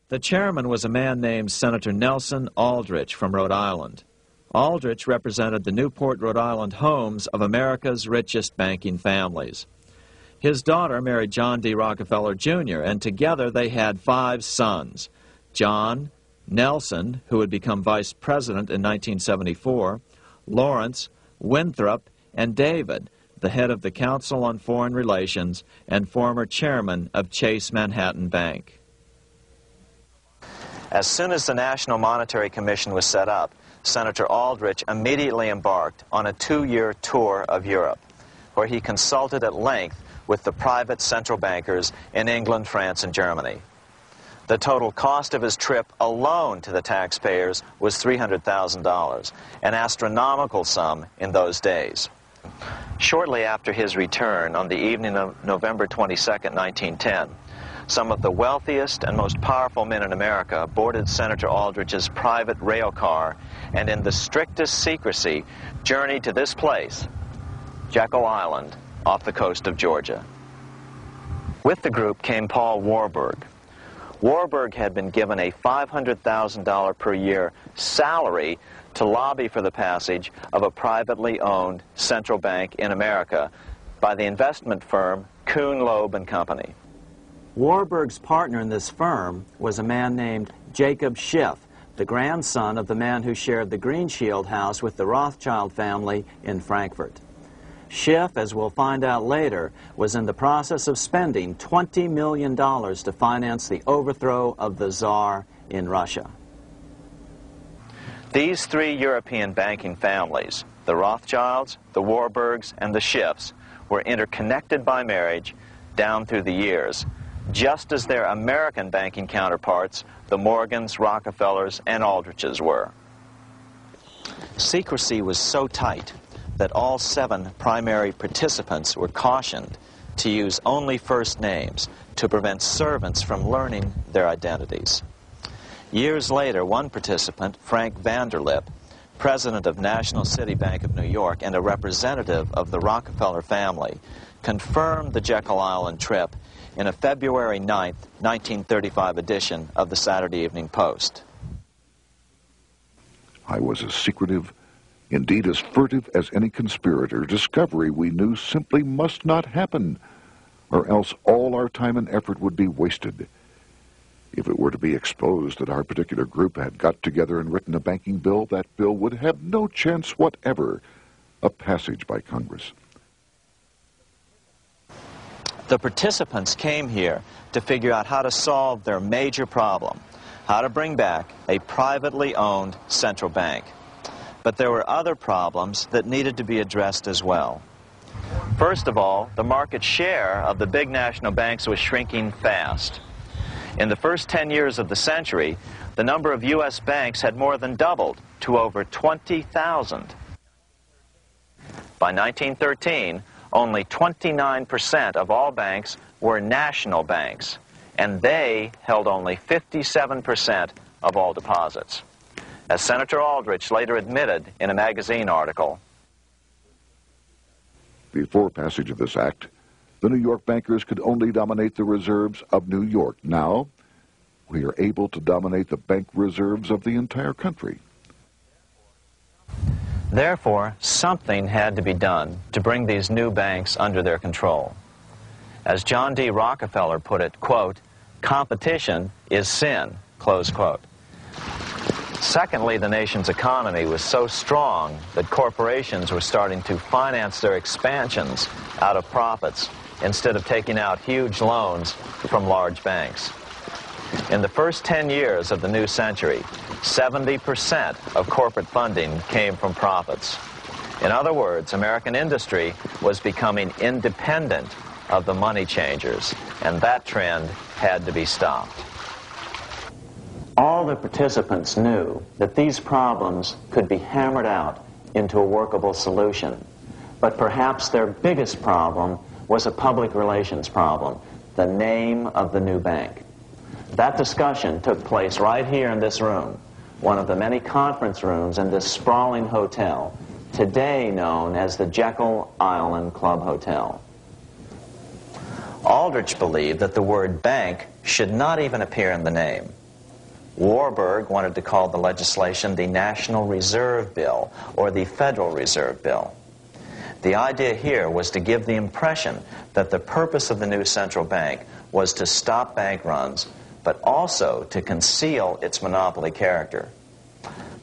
The chairman was a man named Senator Nelson Aldrich from Rhode Island. Aldrich represented the Newport, Rhode Island homes of America's richest banking families. His daughter married John D. Rockefeller, Jr., and together they had 5 sons: John, Nelson, who would become vice president in 1974, Lawrence, Winthrop, and David, the head of the Council on Foreign Relations and former chairman of Chase Manhattan Bank. As soon as the National Monetary Commission was set up, Senator Aldrich immediately embarked on a 2-year tour of Europe, where he consulted at length with the private central bankers in England, France, and Germany. The total cost of his trip alone to the taxpayers was $300,000, an astronomical sum in those days. Shortly after his return, on the evening of November 22, 1910, some of the wealthiest and most powerful men in America boarded Senator Aldrich's private rail car and in the strictest secrecy journeyed to this place, Jekyll Island, off the coast of Georgia. With the group came Paul Warburg. Warburg had been given a $500,000 per year salary to lobby for the passage of a privately owned central bank in America by the investment firm Kuhn, Loeb and Company. Warburg's partner in this firm was a man named Jacob Schiff, the grandson of the man who shared the Greenshield house with the Rothschild family in Frankfurt. Schiff, as we'll find out later, was in the process of spending $20 million to finance the overthrow of the Tsar in Russia. These 3 European banking families, the Rothschilds, the Warburgs, and the Schiffs, were interconnected by marriage down through the years, just as their American banking counterparts, the Morgans, Rockefellers, and Aldriches were. Secrecy was so tight that all 7 primary participants were cautioned to use only first names to prevent servants from learning their identities. Years later, one participant, Frank Vanderlip, president of National City Bank of New York and a representative of the Rockefeller family, confirmed the Jekyll Island trip in a February 9, 1935 edition of the Saturday Evening Post. I was as secretive, indeed as furtive as any conspirator. Discovery, we knew, simply must not happen, or else all our time and effort would be wasted. If it were to be exposed that our particular group had got together and written a banking bill, that bill would have no chance whatever of passage by Congress. The participants came here to figure out how to solve their major problem, how to bring back a privately owned central bank. But there were other problems that needed to be addressed as well. First of all, the market share of the big national banks was shrinking fast. In the first 10 years of the century, the number of U.S. banks had more than doubled to over 20,000. By 1913, only 29% of all banks were national banks, and they held only 57% of all deposits. As Senator Aldrich later admitted in a magazine article, before passage of this act, the New York bankers could only dominate the reserves of New York. Now, we are able to dominate the bank reserves of the entire country. Therefore, something had to be done to bring these new banks under their control. As John D. Rockefeller put it, quote, "Competition is sin," close quote. Secondly, the nation's economy was so strong that corporations were starting to finance their expansions out of profits instead of taking out huge loans from large banks. In the first 10 years of the new century, 70% of corporate funding came from profits. In other words, American industry was becoming independent of the money changers, and that trend had to be stopped. All the participants knew that these problems could be hammered out into a workable solution, but perhaps their biggest problem was a public relations problem, the name of the new bank. That discussion took place right here in this room, one of the many conference rooms in this sprawling hotel, today known as the Jekyll Island Club Hotel. Aldrich believed that the word bank should not even appear in the name. Warburg wanted to call the legislation the National Reserve Bill or the Federal Reserve Bill. The idea here was to give the impression that the purpose of the new central bank was to stop bank runs, but also to conceal its monopoly character.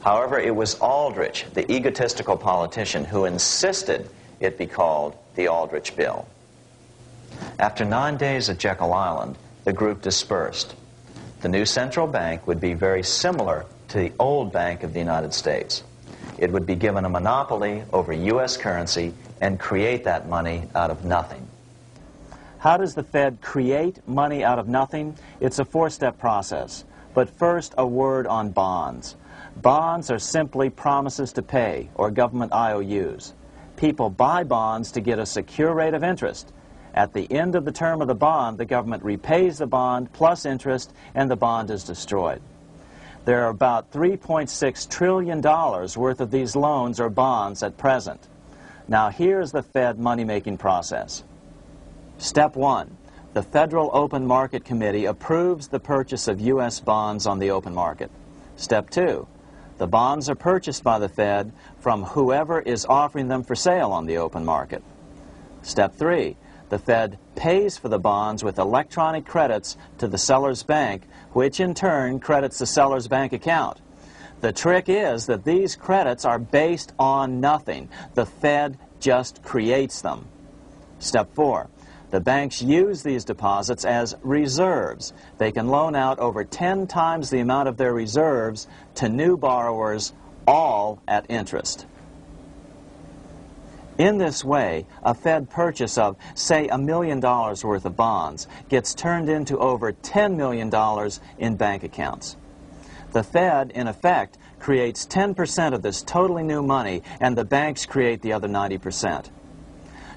However, it was Aldrich, the egotistical politician, who insisted it be called the Aldrich Bill. After 9 days at Jekyll Island, the group dispersed. The new central bank would be very similar to the old Bank of the United States. It would be given a monopoly over U.S. currency and create that money out of nothing. How does the Fed create money out of nothing? It's a four-step process. But first, a word on bonds. Bonds are simply promises to pay, or government IOUs. People buy bonds to get a secure rate of interest. At the end of the term of the bond, the government repays the bond plus interest, and the bond is destroyed. There are about $3.6 trillion worth of these loans or bonds at present. Now here's the Fed money-making process. Step 1. The Federal Open Market Committee approves the purchase of U.S. bonds on the open market. Step 2. The bonds are purchased by the Fed from whoever is offering them for sale on the open market. Step 3. The Fed pays for the bonds with electronic credits to the seller's bank, which in turn credits the seller's bank account. The trick is that these credits are based on nothing. The Fed just creates them. Step 4. The banks use these deposits as reserves. They can loan out over 10 times the amount of their reserves to new borrowers, all at interest. In this way, a Fed purchase of, say, $1 million worth of bonds gets turned into over $10 million in bank accounts. The Fed, in effect, creates 10% of this totally new money, and the banks create the other 90%.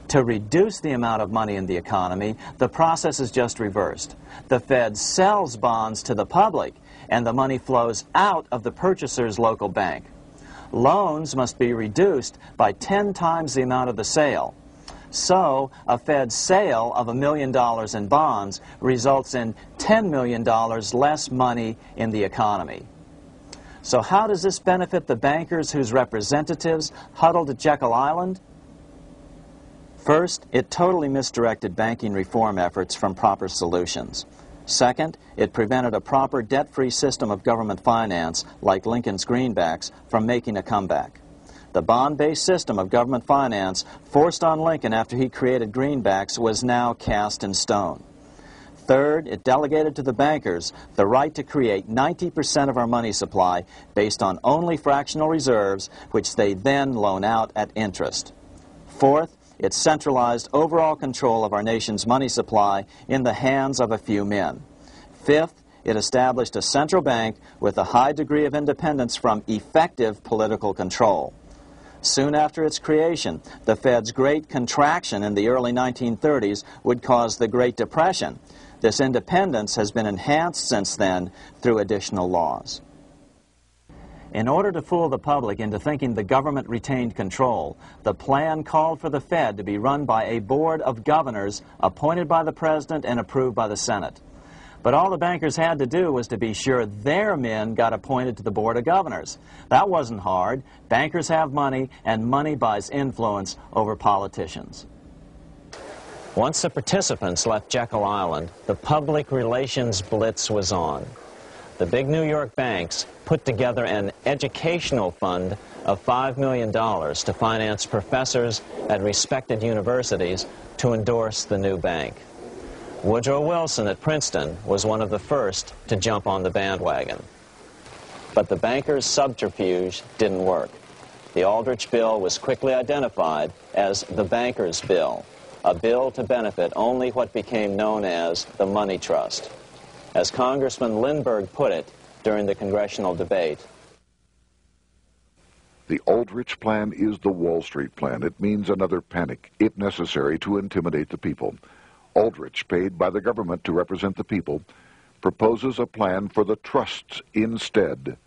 To reduce the amount of money in the economy, the process is just reversed. The Fed sells bonds to the public, and the money flows out of the purchaser's local bank. Loans must be reduced by 10 times the amount of the sale. So, a Fed sale of $1 million in bonds results in $10 million less money in the economy. So how does this benefit the bankers whose representatives huddled at Jekyll Island? First, it totally misdirected banking reform efforts from proper solutions. Second, it prevented a proper debt-free system of government finance, like Lincoln's greenbacks, from making a comeback. The bond-based system of government finance forced on Lincoln after he created greenbacks was now cast in stone. Third, it delegated to the bankers the right to create 90% of our money supply based on only fractional reserves, which they then loan out at interest. Fourth, it centralized overall control of our nation's money supply in the hands of a few men. Fifth, it established a central bank with a high degree of independence from effective political control. Soon after its creation, the Fed's great contraction in the early 1930s would cause the Great Depression. This independence has been enhanced since then through additional laws. In order to fool the public into thinking the government retained control, the plan called for the Fed to be run by a board of governors appointed by the President and approved by the Senate. But all the bankers had to do was to be sure their men got appointed to the board of governors. That wasn't hard. Bankers have money, and money buys influence over politicians. Once the participants left Jekyll Island, the public relations blitz was on. The big New York banks put together an educational fund of $5 million to finance professors at respected universities to endorse the new bank. Woodrow Wilson at Princeton was one of the first to jump on the bandwagon. But the bankers' subterfuge didn't work. The Aldrich Bill was quickly identified as the Bankers' Bill, a bill to benefit only what became known as the money trust. As Congressman Lindbergh put it during the congressional debate, the Aldrich Plan is the Wall Street Plan. It means another panic, if necessary, to intimidate the people. Aldrich, paid by the government to represent the people, proposes a plan for the trusts instead.